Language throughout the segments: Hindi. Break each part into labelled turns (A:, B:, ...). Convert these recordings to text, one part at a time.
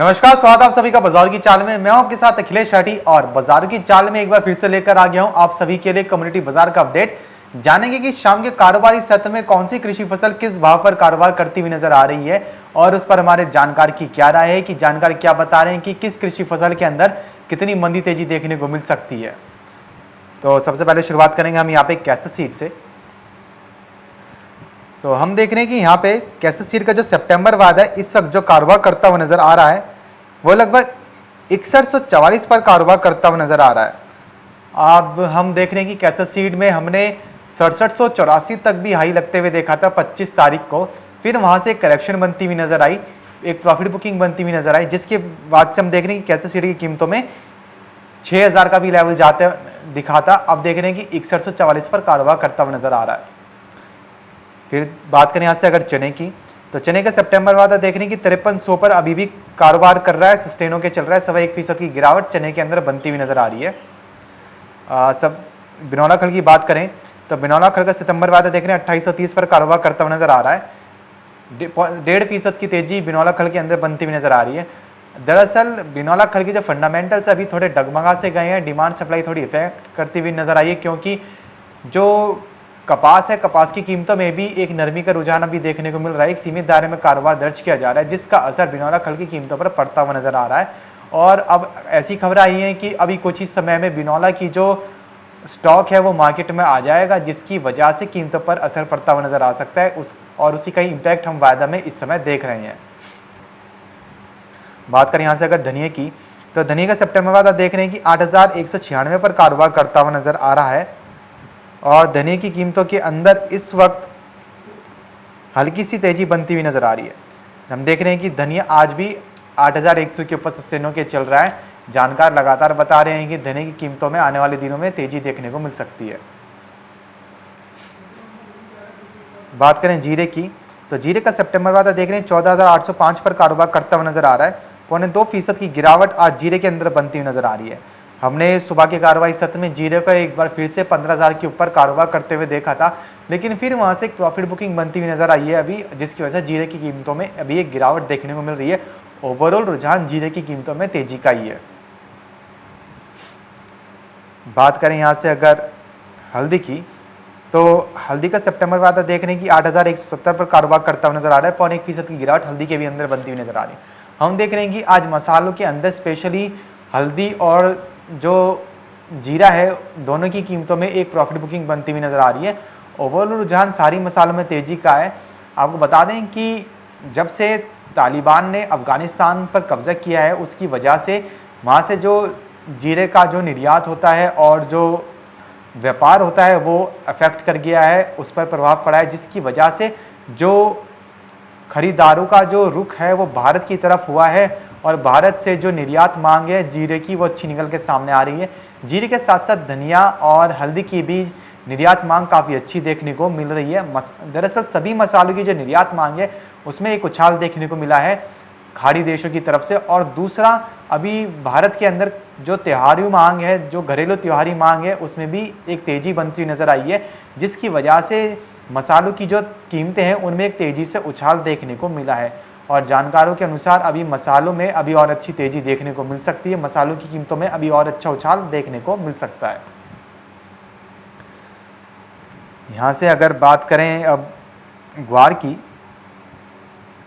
A: नमस्कार, स्वागत आप सभी का बाजार की चाल में। मैं हूं आपके साथ अखिलेश राठी और बाजार की चाल में एक बार फिर से लेकर आ गया हूं आप सभी के लिए कम्युनिटी बाजार का अपडेट। जानेंगे कि शाम के कारोबारी सत्र में कौन सी कृषि फसल किस भाव पर कारोबार करती हुई नजर आ रही है और उस पर हमारे जानकार की क्या राय है, कि जानकार क्या बता रहे हैं कि किस कृषि फसल के अंदर कितनी मंदी तेजी देखने को मिल सकती है। तो सबसे पहले शुरुआत करेंगे हम यहाँ पे कैसे सीड से। तो हम देख रहे हैं कि यहाँ पे कैसे सीड का जो सितंबर वादा है इस वक्त जो कारोबार करता हुआ नजर आ रहा है वो लगभग 6144 पर कारोबार करता हुआ नजर आ रहा है। अब हम देख रहे हैं कि कैसे सीड में हमने 6784 तक भी हाई लगते हुए देखा था 25 तारीख को। फिर वहां से एक करेक्शन बनती हुई नजर आई, एक प्रॉफिट बुकिंग बनती हुई नजर आई, जिसके बाद से हम देख रहे हैं कि कैसे सीड की कीमतों में 6000 का भी लेवल जाते दिखा था। अब देख रहे हैं कि 6144 पर कारोबार करता हुआ नजर आ रहा है। फिर बात करें यहाँ से अगर चने की, तो चने का सितंबर वादा देख रहे हैं कि 5300 पर अभी भी कारोबार कर रहा है, सस्टेन होकर चल रहा है। 1.25% की गिरावट चने के अंदर बनती हुई नजर आ रही है। सब बिनौला खल की बात करें तो बिनौला खल का सितंबर वादा देख रहे हैं 2830 पर कारोबार करता हुआ नजर आ रहा है। 1.5% की तेजी बिनौला खल के अंदर बनती हुई नजर आ रही है। दरअसल बिनौला खल के जो फंडामेंटल्स अभी थोड़े डगमगा से गए हैं, डिमांड सप्लाई थोड़ी इफेक्ट करती हुई नजर आई है, क्योंकि जो कपास है, कपास की कीमतों में भी एक नरमी का रुझान अभी देखने को मिल रहा है। एक सीमित दायरे में कारोबार दर्ज किया जा रहा है, जिसका असर बिनौला खल की कीमतों पर पड़ता हुआ नजर आ रहा है। और अब ऐसी खबर आई है कि अभी कुछ ही समय में बिनौला की जो स्टॉक है वो मार्केट में आ जाएगा, जिसकी वजह से कीमतों पर असर पड़ता हुआ नजर आ सकता है। उसी का इम्पैक्ट हम वायदा में इस समय देख रहे हैं। बात करें यहाँ से अगर धनिया की, तो धनिया का सितंबर वादा देख रहे हैं कि 8196 पर कारोबार करता हुआ नजर आ रहा है। और धनिया की कीमतों के अंदर इस वक्त हल्की सी तेजी बनती हुई नजर आ रही है। हम देख रहे हैं कि धनिया आज भी 8100 के ऊपर सस्टेन होकर चल रहा है। जानकार लगातार बता रहे हैं कि धनिया की कीमतों में आने वाले दिनों में तेजी देखने को मिल सकती है। बात करें जीरे की, तो जीरे का सितंबर वादा देख रहे हैं 14805 पर कारोबार करता हुआ नजर आ रहा है। 0.2% की गिरावट आज जीरे के अंदर बनती हुई नजर आ रही है। हमने सुबह के कार्रवाई सत्र में जीरे का एक बार फिर से 15000 के ऊपर कारोबार करते हुए देखा था, लेकिन फिर वहां से एक प्रॉफिट बुकिंग बनती हुई नजर आई है अभी, जिसकी वजह से जीरे की कीमतों में अभी एक गिरावट देखने को मिल रही है। ओवरऑल रुझान जीरे की कीमतों में तेजी का ही है। बात करें यहाँ से अगर हल्दी की, तो हल्दी का सितंबर वादा देख रहे हैं कि 8170 पर कारोबार करता हुआ नजर आ रहा है। 0.1% की गिरावट हल्दी के भी अंदर बनती हुई नजर आ रही है। हम देख रहे हैं कि आज मसालों के अंदर स्पेशली हल्दी और जो जीरा है दोनों की कीमतों में एक प्रॉफिट बुकिंग बनती हुई नजर आ रही है। ओवरऑल रुझान सारी मसालों में तेजी का है। आपको बता दें कि जब से तालिबान ने अफगानिस्तान पर कब्जा किया है, उसकी वजह से वहाँ से जो जीरे का जो निर्यात होता है और जो व्यापार होता है वो अफेक्ट कर गया है, उस पर प्रभाव पड़ा है, जिसकी वजह से जो खरीदारों का जो रुख है वो भारत की तरफ हुआ है और भारत से जो निर्यात मांग है जीरे की वो अच्छी निकल के सामने आ रही है। जीरे के साथ साथ धनिया और हल्दी की भी निर्यात मांग काफ़ी अच्छी देखने को मिल रही है। दरअसल सभी मसालों की जो निर्यात मांग है उसमें एक उछाल देखने को मिला है खाड़ी देशों की तरफ से। और दूसरा, अभी भारत के अंदर जो त्योहारी मांग है, जो घरेलू त्योहारी मांग है, उसमें भी एक तेजी बनती नजर आई है, जिसकी वजह से मसालों की जो कीमतें हैं उनमें एक तेजी से उछाल देखने को मिला है। और जानकारों के अनुसार अभी मसालों में अभी और अच्छी तेजी देखने को मिल सकती है। मसालों की कीमतों में अभी और अच्छा उछाल देखने को मिल सकता है। यहाँ से अगर बात करें अब ग्वार की,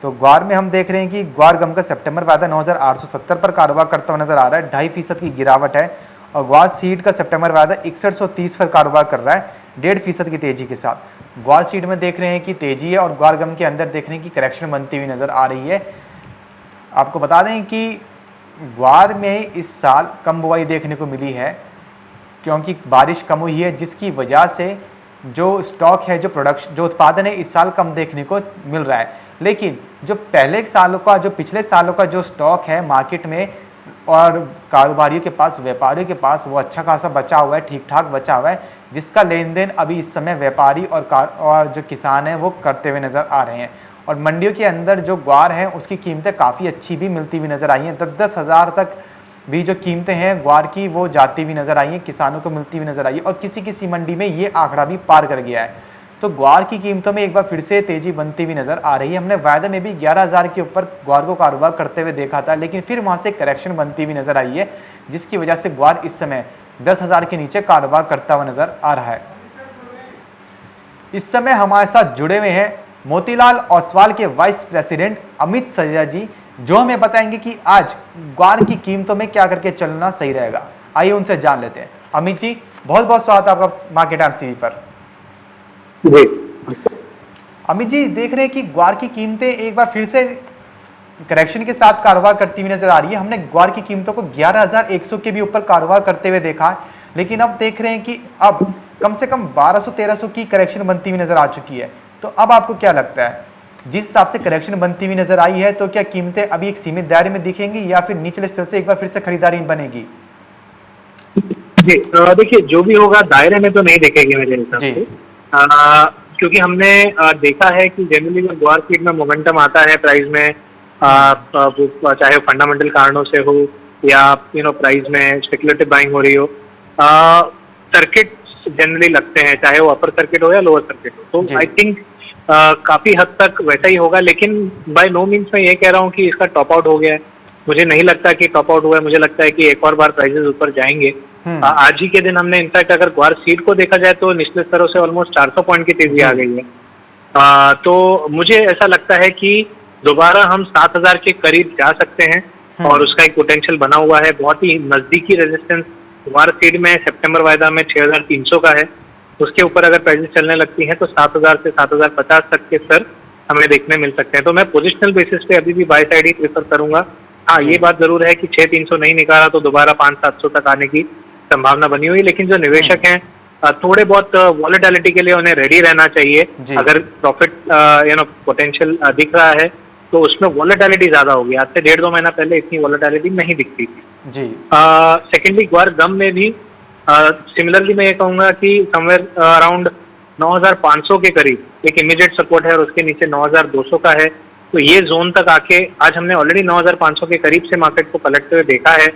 A: तो ग्वार में हम देख रहे हैं कि ग्वार गम का सितंबर वादा 9870 पर कारोबार करता हुआ नजर आ रहा है। 2.5% की गिरावट है। और ग्वार सीड का सितंबर वादा 6130 पर कारोबार कर रहा है 1.5% की तेजी के साथ। ग्वार सीड में देख रहे हैं कि तेजी है और ग्वार गम के अंदर देख रहे हैं कि करेक्शन बनती हुई नजर आ रही है। आपको बता दें कि ग्वार में इस साल कम बुआई देखने को मिली है, क्योंकि बारिश कम हुई है, जिसकी वजह से जो स्टॉक है, जो उत्पादन है इस साल कम देखने को मिल रहा है। लेकिन जो पहले सालों का, जो पिछले सालों का जो स्टॉक है मार्केट में और कारोबारियों के पास, व्यापारियों के पास, वो अच्छा खासा बचा हुआ है, ठीक ठाक बचा हुआ है, जिसका लेन देन अभी इस समय व्यापारी और जो किसान हैं वो करते हुए नजर आ रहे हैं। और मंडियों के अंदर जो ग्वार है उसकी कीमतें काफ़ी अच्छी भी मिलती हुई नजर आई हैं। 10-10 हज़ार तक भी जो कीमतें हैं ग्वार की वो जाती हुई नजर आई हैं, किसानों को मिलती हुई नजर आई है। और किसी किसी मंडी में ये आंकड़ा भी पार कर गया है। तो ग्वार की कीमतों में एक बार फिर से तेजी बनती हुई नजर आ रही है। हमने वायदे में भी 11,000 के ऊपर ग्वार को कारोबार करते हुए देखा था, लेकिन फिर वहां से करेक्शन बनती हुई नजर आई है, जिसकी वजह से ग्वार इस समय 10,000 के नीचे कारोबार करता हुआ नजर आ रहा है। इस समय हमारे साथ जुड़े हुए हैं मोतीलाल ओसवाल के वाइस प्रेसिडेंट अमित सरिया जी, जो हमें बताएंगे कि आज ग्वार की कीमतों में क्या करके चलना सही रहेगा। आइए उनसे जान लेते हैं। अमित जी, बहुत बहुत स्वागत है आपका मार्केट टाइम्स टीवी पर। अमित जी, देख रहे हैं कि ग्वार की कीमतें एक बार फिर से करेक्शन के साथ कारोबार करती हुई नजर आ रही है। हमने ग्वार की कीमतों को 11,100 के भी ऊपर कारोबार करते हुए देखा, लेकिन अब देख रहे हैं कि अब कम से कम 1200-1300 की करेक्शन बनती हुई नजर आ चुकी है। तो अब आपको क्या लगता है, जिस हिसाब से करेक्शन बनती हुई नजर आई है, तो क्या कीमतें अभी एक सीमित दायरे में दिखेंगी या फिर निचले स्तर से एक बार फिर से खरीदारी बनेगी?
B: जी, देखिए, जो भी होगा दायरे में तो नहीं दिखेगी मेरे हिसाब से, क्योंकि हमने देखा है कि जनरली जब ग्वार सीड में मोमेंटम आता है प्राइस में, चाहे फंडामेंटल कारणों से हो या प्राइस में स्पेकुलेटिव बाइंग हो रही हो, सर्किट जनरली लगते हैं, चाहे वो अपर सर्किट हो या लोअर सर्किट हो। तो आई थिंक काफी हद तक वैसा ही होगा, लेकिन बाय नो मीन्स मैं ये कह रहा हूँ कि इसका टॉप आउट हो गया है। मुझे नहीं लगता कि टॉप आउट हुआ है, मुझे लगता है कि एक और बार प्राइसेस ऊपर जाएंगे। आज ही के दिन हमने इनफैक्ट अगर ग्वार सीड को देखा जाए तो निचले स्तरों से ऑलमोस्ट 400 पॉइंट की तेजी आ गई है। तो मुझे ऐसा लगता है कि दोबारा हम 7,000 के करीब जा सकते हैं और उसका एक पोटेंशियल बना हुआ है। बहुत ही नजदीकी रेजिस्टेंस ग्वार सीड में सितंबर वायदा में 6,300 का है। उसके ऊपर अगर प्राइसेस चलने लगती हैं तो 7,000 से 7,050 तक के स्तर हमें देखने मिल सकते हैं। तो मैं पोजिशनल बेसिस पे अभी भी बाय साइड ही प्रेफर करूंगा। हाँ, ये बात जरूर है कि 6,300 नहीं निकाला तो दोबारा 5,700 तक आने की संभावना बनी हुई, लेकिन जो निवेशक हैं थोड़े बहुत वॉलेटिलिटी के लिए उन्हें रेडी रहना चाहिए। अगर प्रॉफिट पोटेंशियल दिख रहा है तो उसमें वॉलेटिलिटी ज्यादा होगी। आज से 1.5-2 महीना पहले इतनी वॉलेटिलिटी नहीं दिखती थी जी। सेकेंडली, ग्वार गम में भी सिमिलरली मैं ये कहूंगा कि समवेयर अराउंड 9,500 के करीब एक इमीडिएट सपोर्ट है और उसके नीचे 9,200 का है। तो ये जोन तक आके आज हमने ऑलरेडी 9,500 के करीब से मार्केट को पलटते हुए देखा है।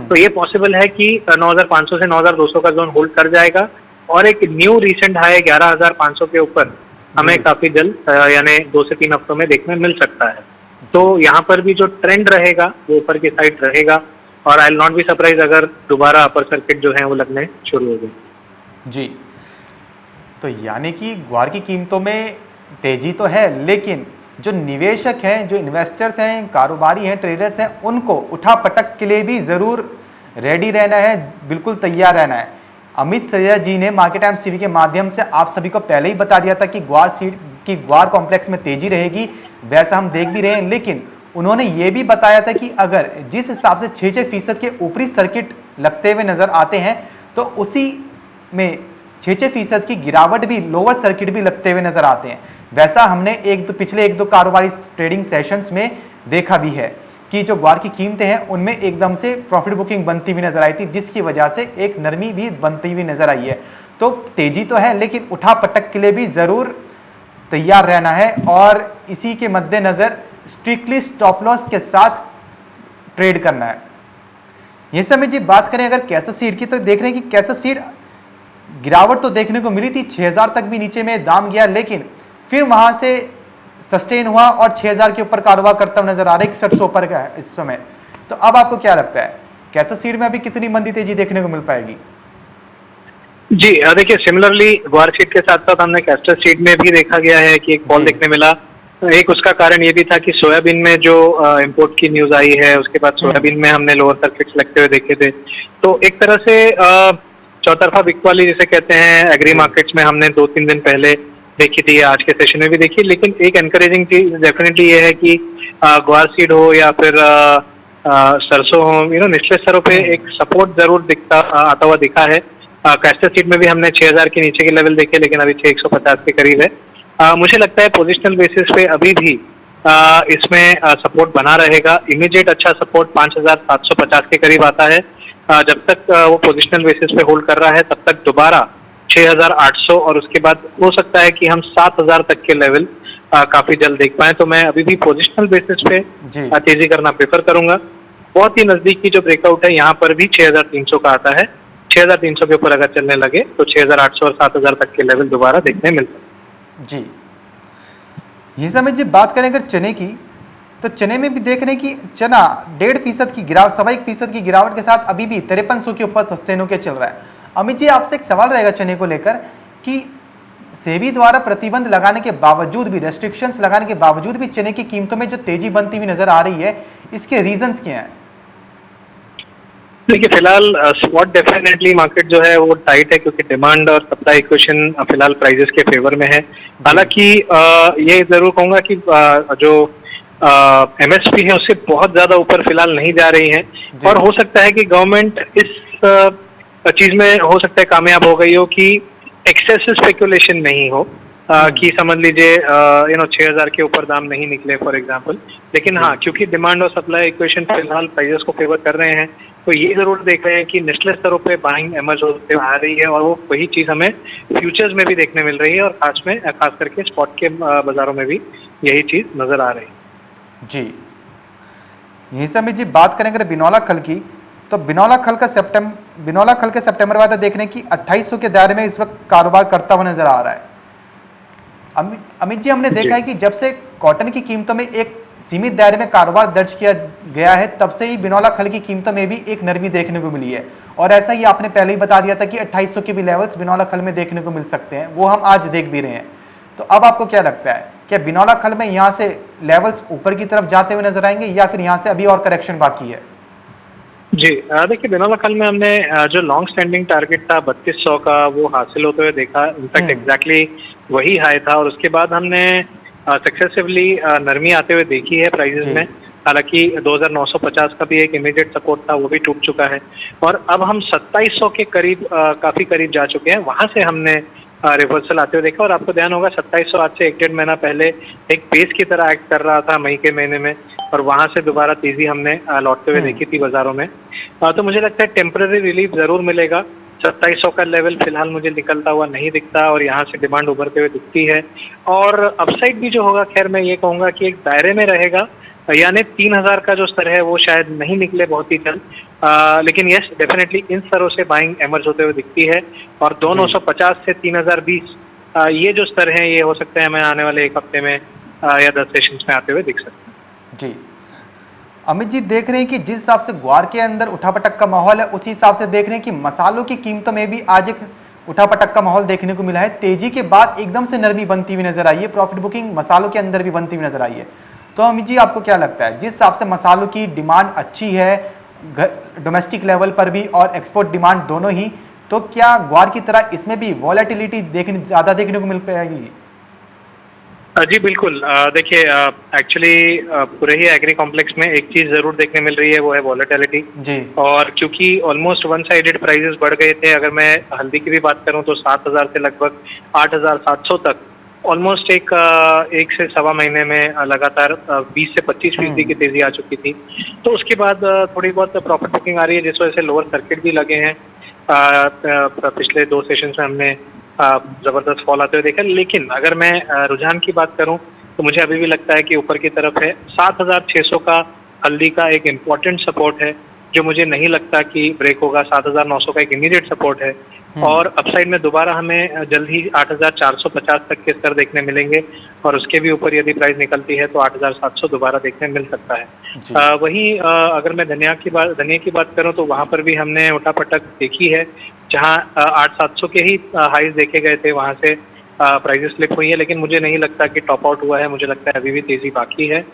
B: तो ये पॉसिबल है कि 9,500 से 9,200 का जोन होल्ड कर जाएगा और एक न्यू रिसेंट हाई 11,500 के ऊपर हमें काफी जल्द यानी 2 से 3 हफ्तों में देखने मिल सकता है। तो यहाँ पर भी जो ट्रेंड रहेगा वो ऊपर की साइड रहेगा और I will not be surprise अगर दोबारा अपर सर्किट जो है वो लगने शुरू हो गए
A: जी। तो यानी कि ग्वार की कीमतों में तेजी तो है, लेकिन जो निवेशक हैं, जो इन्वेस्टर्स हैं, कारोबारी हैं, ट्रेडर्स हैं, उनको उठापटक के लिए भी ज़रूर रेडी रहना है, बिल्कुल तैयार रहना है। अमित सरिया जी ने मार्केट टाइम्स टीवी के माध्यम से आप सभी को पहले ही बता दिया था कि ग्वार कॉम्प्लेक्स में तेजी रहेगी, वैसा हम देख भी रहे हैं। लेकिन उन्होंने ये भी बताया था कि अगर जिस हिसाब से 6% के ऊपरी सर्किट लगते हुए नजर आते हैं तो उसी में 6% की गिरावट भी लोअर सर्किट भी लगते हुए नजर आते हैं। वैसा हमने पिछले 1-2 कारोबारी ट्रेडिंग सेशंस में देखा भी है कि जो ग्वार की कीमतें हैं उनमें एकदम से प्रॉफिट बुकिंग बनती हुई नजर आई थी, जिसकी वजह से एक नरमी भी बनती हुई नजर आई है। तो तेजी तो है, लेकिन उठापटक के लिए भी जरूर तैयार रहना है और इसी के मद्देनजर स्ट्रिक्टली स्टॉप लॉस के साथ ट्रेड करना है। ये समय जी बात करें अगर कैसा सीड की, तो देख रहे हैं कि कैसा सीड गिरावट तो देखने को मिली थी, 6,000 तक भी नीचे में दाम गया, लेकिन फिर वहां से सस्टेन हुआ और 6,000 के ऊपर कारोबार करता हुआ नजर आ रहा है, 6100 ऊपर का है इस समय। तो अब आपको क्या लगता है, कैसा सीड में अभी कितनी मंदी तेजी देखने को मिल पाएगी?
B: जी, देखिए, सिमिलरली ग्वार सीड के साथ साथ हमने कैस्टर सीड में भी देखा गया है कि एक फॉल देखने मिला। एक उसका कारण ये भी था कि सोयाबीन में जो इंपोर्ट की न्यूज आई है, उसके बाद सोयाबीन में हमने लोअर सर्किट्स लगते हुए देखे थे। तो एक तरह से चौतरफा बिकवाली जिसे कहते हैं एग्री मार्केट्स में हमने 2-3 दिन पहले देखी थी, आज के सेशन में भी देखी। लेकिन एक एनकरेजिंग चीज डेफिनेटली ये है कि ग्वार सीड हो या फिर सरसों हो, निचले स्तरों पे एक सपोर्ट जरूर आता हुआ दिखा है। कैस्टर सीड में भी हमने 6,000 के नीचे के लेवल देखे, लेकिन अभी 6,150 के करीब है। मुझे लगता है पोजिशनल बेसिस पे अभी भी इसमें सपोर्ट बना रहेगा। इमीडिएट अच्छा सपोर्ट 5,750 के करीब आता है। जब तक वो पोजिशनल बेसिस पे होल्ड कर रहा है तब तक दोबारा 6,800 और उसके बाद हो सकता है कि हम 7,000 तक के लेवल काफी जल्द देख पाए। तो मैं अभी भी पोजिशनल बेसिस पे तेजी करना प्रेफर करूंगा। बहुत ही नजदीकी जो ब्रेकआउट है यहाँ पर भी 6,300 का आता है। 6,300 के ऊपर अगर चलने लगे तो 6,800 और 7,000 तक के लेवल दोबारा देखने मिल सकते हैं।
A: जी, ये समय जी बात करें अगर चने की, तो चने में भी देख रहे हैं कि चना 1.5% की गिरावट, 1.25% की गिरावट के साथ अभी भी 5300 के ऊपर सस्टेन होकर चल रहा है। अमित जी, आपसे एक सवाल रहेगा चने को लेकर कि सेबी द्वारा प्रतिबंध लगाने के बावजूद भी, रेस्ट्रिक्शंस लगाने के बावजूद भी चने की कीमतों में जो तेजी बनती हुई नजर आ रही है, इसके रीजंस क्या हैं?
B: देखिए, फिलहाल स्पॉट डेफिनेटली मार्केट जो है वो टाइट है, क्योंकि डिमांड और सप्लाई इक्वेशन फिलहाल प्राइजेस के फेवर में है। हालांकि ये जरूर कहूंगा कि जो एमएसपी है उससे बहुत ज्यादा ऊपर फिलहाल नहीं जा रही है, और हो सकता है कि गवर्नमेंट इस चीज में हो सकता है कामयाब हो गई हो कि एक्सेसिव स्पेकुलेशन नहीं हो, कि समझ लीजिए 6,000 के ऊपर दाम नहीं निकले फॉर एग्जांपल। लेकिन हाँ, क्योंकि डिमांड और सप्लाई इक्वेशन फिलहाल प्राइजेस को फेवर कर रहे हैं, तो ये जरूर देख रहे हैं कि निचले स्तरों पे बाइंग एमर्ज होते आ रही है, और वो वही चीज हमें फ्यूचर्स में भी देखने मिल रही है, और खास करके स्पॉट के बाजारों में भी यही चीज नजर आ रही है।
A: जी, यही समय जी बात करें अगर बिनौला खल की, तो बिनौला खल के सितंबर वादा देखने की 2800 के दायरे में इस वक्त कारोबार करता हुआ नजर आ रहा है। अमित जी, हमने देखा है कि जब से कॉटन की कीमतों में एक सीमित दायरे में कारोबार दर्ज किया गया है, तब से ही बिनौला खल की कीमतों में भी एक नरमी देखने को मिली है, और ऐसा ही आपने पहले ही बता दिया था कि 2800 के भी लेवल्स बिनौला खल में देखने को मिल सकते हैं, वो हम आज देख भी रहे हैं। तो अब आपको क्या लगता है, क्या बिनौला खल में यहाँ से लेवल्स ऊपर की तरफ जाते हुए नजर आएंगे, या फिर यहाँ से अभी और करेक्शन बाकी है?
B: जी, देखिए, बिनौला खल में हमने जो लॉन्ग स्टैंडिंग टारगेट था 3200 का, वो हासिल होते हुए देखा। इनफैक्ट एग्जैक्टली वही हाई था, और उसके बाद हमने सक्सेसिवली नरमी आते हुए देखी है प्राइजेस में। हालांकि 2950 का भी एक इमीडिएट सपोर्ट था, वो भी टूट चुका है, और अब हम 2700 के करीब, काफी करीब जा चुके हैं। वहां से हमने रिवर्सल आते हुए देखा, और आपको ध्यान होगा 2700 आज से 1-1.5 महीना पहले एक बेस की तरह एक्ट कर रहा था मई के महीने में, और वहां से दोबारा तेजी हमने लौटते हुए देखी थी बाजारों में। तो मुझे लगता है टेम्पररी रिलीफ जरूर मिलेगा। 2700 का लेवल फिलहाल मुझे निकलता हुआ नहीं दिखता, और यहाँ से डिमांड उभरते हुए दिखती है। और अपसाइड भी जो होगा, खैर मैं ये कहूंगा कि एक दायरे में रहेगा, यानी 3000 का जो स्तर है वो शायद नहीं निकले बहुत ही जल्द, लेकिन यस, डेफिनेटली इन स्तरों से बाइंग एमर्ज होते हुए दिखती है, और 2950 से 3020 ये जो स्तर है, ये हो सकता है हमें आने वाले एक हफ्ते में या 10 सेशंस में आते हुए दिख सकते हैं।
A: जी, अमित जी, देख रहे हैं कि जिस हिसाब से ग्वार के अंदर उठापटक का माहौल है, उसी हिसाब से देख रहे हैं कि मसालों की कीमतों में भी आज एक उठापटक का माहौल देखने को मिला है। तेजी के बाद एकदम से नरमी बनती हुई नजर आई है, प्रॉफिट बुकिंग मसालों के अंदर भी बनती हुई नजर आई है। तो अमित जी, आपको क्या लगता है, जिस हिसाब से मसालों की डिमांड अच्छी है डोमेस्टिक लेवल पर भी और एक्सपोर्ट डिमांड दोनों ही, तो क्या ग्वार की तरह इसमें भी वॉलेटिलिटी ज्यादा देखने को मिल पाएगी?
B: जी बिल्कुल। देखिए, एक्चुअली पूरे ही एग्री कॉम्प्लेक्स में एक चीज जरूर देखने मिल रही है, वो है वॉलेटिलिटी जी। और क्योंकि ऑलमोस्ट वन साइडेड प्राइजेस बढ़ गए थे, अगर मैं हल्दी की भी बात करूं तो 7000 से लगभग 8700 तक ऑलमोस्ट एक से सवा महीने में लगातार 20 से 25% की तेजी आ चुकी थी। तो उसके बाद थोड़ी बहुत प्रॉफिट बुकिंग आ रही है, जिस वजह से लोअर सर्किट भी लगे हैं। पिछले 2 सेशंस में हमने जबरदस्त फॉल आते हुए देखा। लेकिन अगर मैं रुझान की बात करूं तो मुझे अभी भी लगता है कि ऊपर की तरफ है। 7600 का हल्दी का एक इम्पोर्टेंट सपोर्ट है, जो मुझे नहीं लगता कि ब्रेक होगा। 7900 का एक इमीडिएट सपोर्ट है, और अपसाइड में दोबारा हमें जल्द ही 8450 तक के स्तर देखने मिलेंगे, और उसके भी ऊपर यदि प्राइस निकलती है तो 8700 दोबारा देखने मिल सकता है। वहीं अगर मैं धनिया की बात करूं तो वहां पर भी हमने उठापटक देखी है, जहां 8700 के ही हाईज देखे गए थे, वहां से प्राइजेस स्लिप हुई है। लेकिन मुझे नहीं लगता कि टॉप आउट हुआ है, मुझे लगता है अभी भी तेजी बाकी है।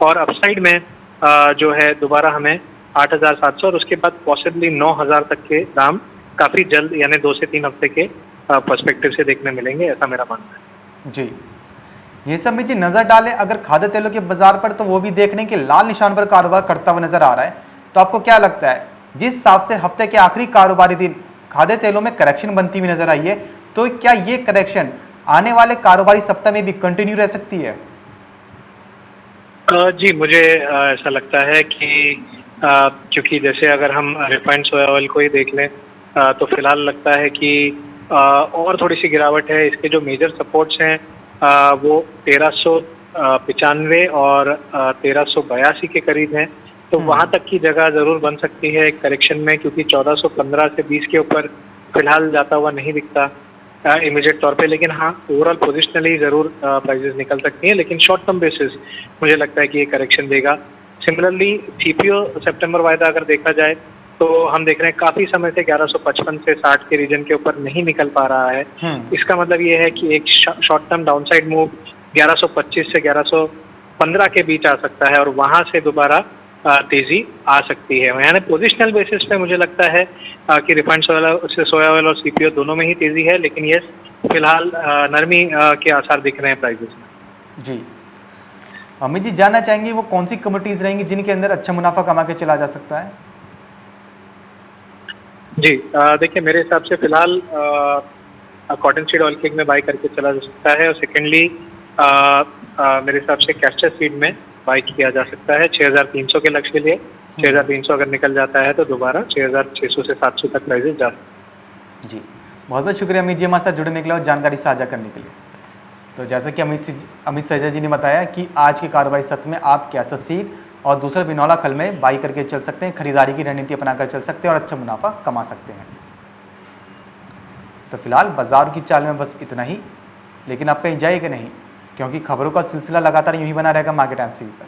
B: और अपसाइड में जो है दोबारा हमें 8700 और उसके बाद पॉसिबली 9000 तक के दाम काफी जल्द, यानी 2 से 3 हफ्ते के पर्सपेक्टिव से देखने मिलेंगे, ऐसा मेरा मानना है।
A: जी, ये सब में जी नजर डालें अगर खाद्य तेलों के बाजार पर, तो वो भी देखने के लाल निशान पर कारोबार करता हुआ नजर आ रहा है। तो आपको क्या लगता है, जिस हिसाब से हफ्ते के आखिरी कारोबारी दिन खाद्य तेलों में करेक्शन बनती हुई नजर आई है, तो क्या ये करेक्शन आने वाले कारोबारी सप्ताह में भी कंटिन्यू रह सकती है?
B: जी, मुझे ऐसा लगता है कि क्योंकि जैसे अगर हम रिफाइंड सोया ऑयल को ही देख लें, तो फिलहाल लगता है कि और थोड़ी सी गिरावट है। इसके जो मेजर सपोर्ट्स हैं वो 1395 और 1382 के करीब हैं, तो वहां तक की जगह जरूर बन सकती है एक करेक्शन में, क्योंकि 1415 से 20 के ऊपर फिलहाल जाता हुआ नहीं दिखता। इमीडिएट तौर पे, लेकिन हाँ ओवरऑल पोजिशनली ज़रूर प्राइजेस निकल सकती हैं, लेकिन शॉर्ट टर्म बेसिस मुझे लगता है कि ये करेक्शन देगा। सिमिलरली सीपीओ सितंबर वायदा अगर देखा जाए तो हम देख रहे हैं काफ़ी समय से 1155 से 60 के रीजन के ऊपर नहीं निकल पा रहा है। इसका मतलब ये है कि एक शॉर्ट टर्म डाउनसाइड मूव 1125 से 1115 के बीच आ सकता है और वहां से दोबारा तेजी आ सकती है। यानी पोजिशनल बेसिस पे मुझे लगता है कि रिफाइंड सोया ऑयल और सीपीओ दोनों में ही तेजी है, लेकिन ये फिलहाल नरमी के आसार दिख रहे हैं प्राइजेस में।
A: जी, अमित जी जानना चाहेंगे वो कौन सी कमोडिटीज रहेंगी जिनके अंदर अच्छा मुनाफा कमा के चला जा सकता है?
B: जी देखिए, मेरे हिसाब से फिलहाल कॉटन सीड ऑयल केक में बाई करके चला जा सकता है, और सेकेंडली मेरे हिसाब से कैस्टर सीड में बाई किया जा सकता है 6300 के लक्ष्य के लिए। 6300 अगर निकल जाता है तो दोबारा 6600 से 700 तक प्राइजेस जा सकते हैं।
A: जी, बहुत बहुत शुक्रिया अमित जी हमारे साथ जुड़ने के लिए और जानकारी साझा करने के लिए। तो जैसे कि अमित सैजल जी ने बताया कि आज के कारोबारी सत्र में आप कैसा सीड और दूसरा बिनौला खल में बाई करके चल सकते हैं, खरीदारी की रणनीति अपनाकर चल सकते हैं और अच्छा मुनाफा कमा सकते हैं। तो फिलहाल बाजार की चाल में बस इतना ही, लेकिन आप कहीं जाइएगा नहीं, क्योंकि खबरों का सिलसिला लगातार यूं ही बना रहेगा मार्केट एमसीवी पर।